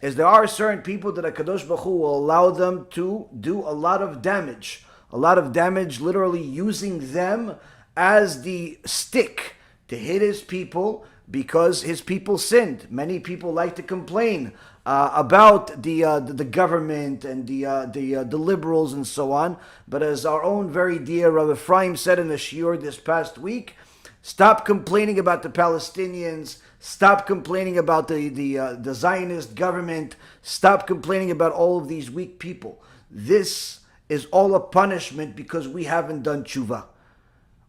is there are certain people that HaKadosh Baruch Hu will allow them to do a lot of damage. A lot of damage, literally using them as the stick to hit his people because his people sinned. Many people like to complain about the government and the liberals and so on. But as our own very dear Rabbi Ephraim said in the shiur this past week, stop complaining about the Palestinians. Stop complaining about the Zionist government. Stop complaining about all of these weak people. This is all a punishment because we haven't done TeShuva.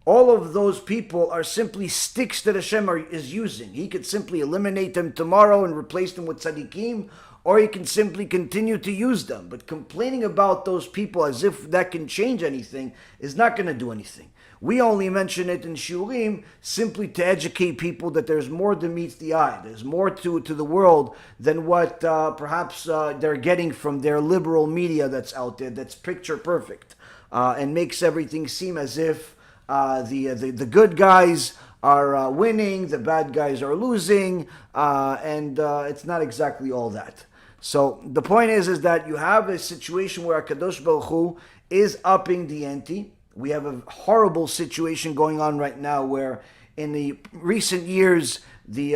All of those people are simply sticks that HaShem is using. He could simply eliminate them tomorrow and replace them with tzaddikim, or he can simply continue to use them. But complaining about those people as if that can change anything is not going to do anything. We only mention it in shiurim simply to educate people that there's more than meets the eye. There's more to the world than what perhaps they're getting from their liberal media that's out there, that's picture perfect, and makes everything seem as if the good guys are winning, the bad guys are losing, and it's not exactly all that. So the point is that you have a situation where HaKadosh Baruch Hu is upping the ante. We have a horrible situation going on right now where in the recent years, the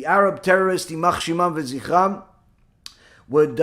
Arab terrorists, Yimach Shimam v'Zichram, would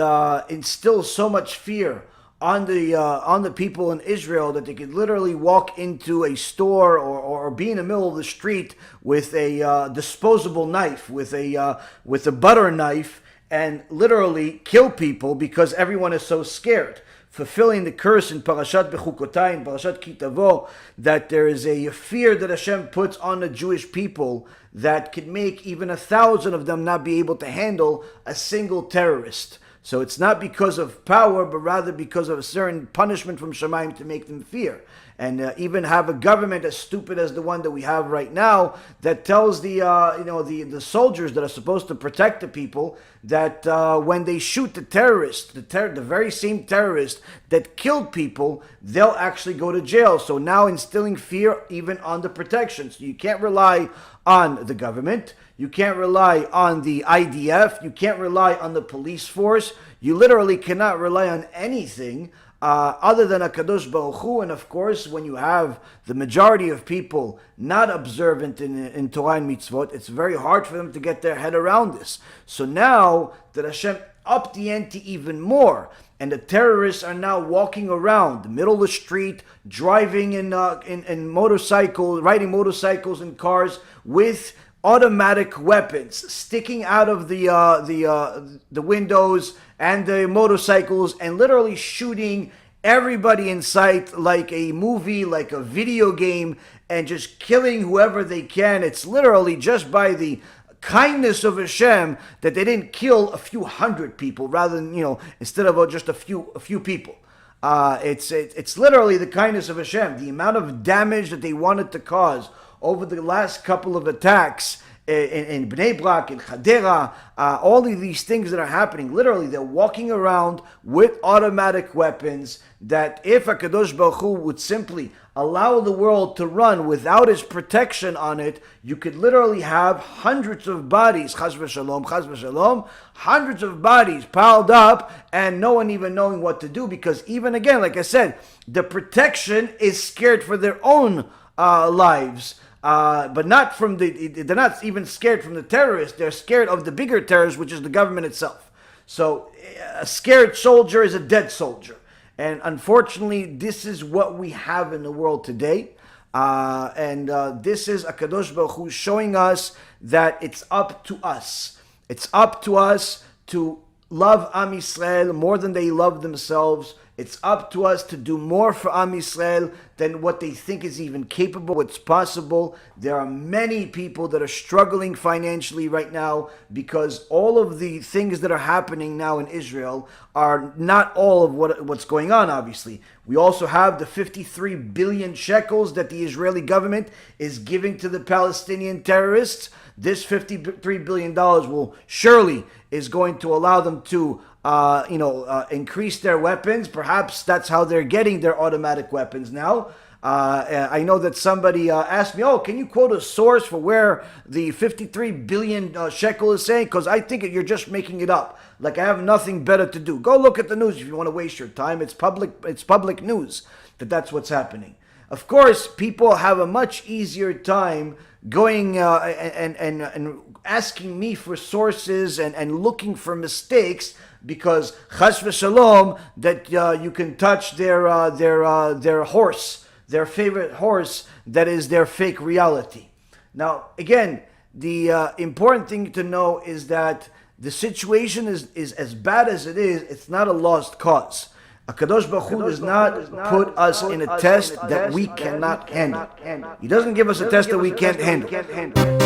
instill so much fear on the people in Israel that they could literally walk into a store or be in the middle of the street with a disposable knife, with a butter knife, and literally kill people because everyone is so scared. Fulfilling the curse in Parashot Bechukotai, in Parashot Tavo, that there is a fear that HaShem puts on the Jewish people that could make even 1,000 of them not be able to handle a single terrorist. So it's not because of power, but rather because of a certain punishment from Shemaim to make them fear. And even have a government as stupid as the one that we have right now that tells the soldiers that are supposed to protect the people that when they shoot the terrorist, the very same terrorist that killed people, they'll actually go to jail. So now instilling fear even on the protection. So you can't rely on the government. You can't rely on the IDF. You can't rely on the police force. You literally cannot rely on anything other than HaKadosh Baruch Hu. And of course, when you have the majority of people not observant in Torah and mitzvot, it's very hard for them to get their head around this. So now that Hashem upped the ante even more, and the terrorists are now walking around the middle of the street, driving in motorcycles, riding motorcycles and cars with automatic weapons sticking out of the windows and the motorcycles, and literally shooting everybody in sight like a movie, like a video game, and just killing whoever they can. It's literally just by the kindness of Hashem that they didn't kill a few hundred people rather than, instead of just a few people. It's literally the kindness of Hashem. The amount of damage that they wanted to cause over the last couple of attacks in Bnei Brak, in Hadera, all of these things that are happening, literally they're walking around with automatic weapons that if HaKadosh Baruch Hu would simply allow the world to run without his protection on it, you could literally have hundreds of bodies, chas v'shalom, hundreds of bodies piled up and no one even knowing what to do, because even again, like I said, the protection is scared for their own lives. But not from they're not even scared from the terrorists. They're scared of the bigger terrorists, which is the government itself. So a scared soldier is a dead soldier. And unfortunately, this is what we have in the world today. And this is HaKadosh Baruch Hu showing us that it's up to us. It's up to us to love Am Yisrael more than they love themselves. It's up to us to do more for Am Yisrael than what they think is even capable, what's possible. There are many people that are struggling financially right now because all of the things that are happening now in Israel are not all of what's going on, obviously. We also have the 53 billion shekels that the Israeli government is giving to the Palestinian terrorists. This $53 billion will surely is going to allow them to increase their weapons. Perhaps that's how they're getting their automatic weapons now. I know that somebody asked me, "Oh, can you quote a source for where the 53 billion shekel is saying?" Because I think you're just making it up. Like I have nothing better to do. Go look at the news if you want to waste your time. It's public news that's what's happening. Of course, people have a much easier time going and asking me for sources and looking for mistakes because chas v'shalom that you can touch their horse, their favorite horse, that is their fake reality. Now, again, the important thing to know is that the situation is as bad as it is. It's not a lost cause. HaKadosh Baruch Hu does not put us in a test that we cannot handle. He doesn't give us a test that we can't handle.